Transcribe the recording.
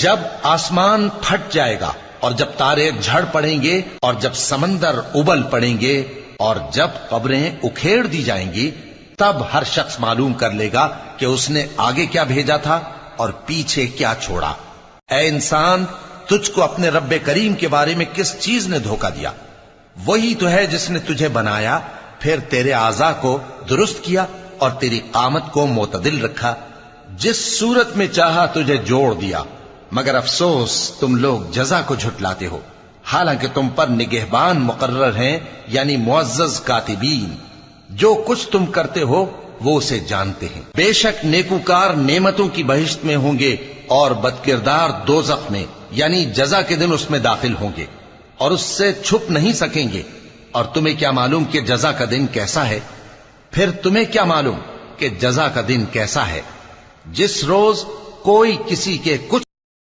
جب آسمان پھٹ جائے گا اور جب تارے جھڑ پڑیں گے اور جب سمندر ابل پڑیں گے اور جب قبریں اکھیڑ دی جائیں گی، تب ہر شخص معلوم کر لے گا کہ اس نے آگے کیا بھیجا تھا اور پیچھے کیا چھوڑا۔ اے انسان، تجھ کو اپنے رب کریم کے بارے میں کس چیز نے دھوکہ دیا؟ وہی تو ہے جس نے تجھے بنایا، پھر تیرے اعضاء کو درست کیا اور تیری قامت کو معتدل رکھا، جس صورت میں چاہا تجھے جوڑ دیا، مگر افسوس تم لوگ جزا کو جھٹلاتے ہو، حالانکہ تم پر نگہبان مقرر ہیں، یعنی معزز کاتبین، جو کچھ تم کرتے ہو وہ اسے جانتے ہیں۔ بے شک نیکوکار نعمتوں کی بہشت میں ہوں گے اور بدکردار دوزخ میں، یعنی جزا کے دن اس میں داخل ہوں گے اور اس سے چھپ نہیں سکیں گے۔ اور تمہیں کیا معلوم کہ جزا کا دن کیسا ہے؟ پھر تمہیں کیا معلوم کہ جزا کا دن کیسا ہے؟ جس روز کوئی کسی کے کچھ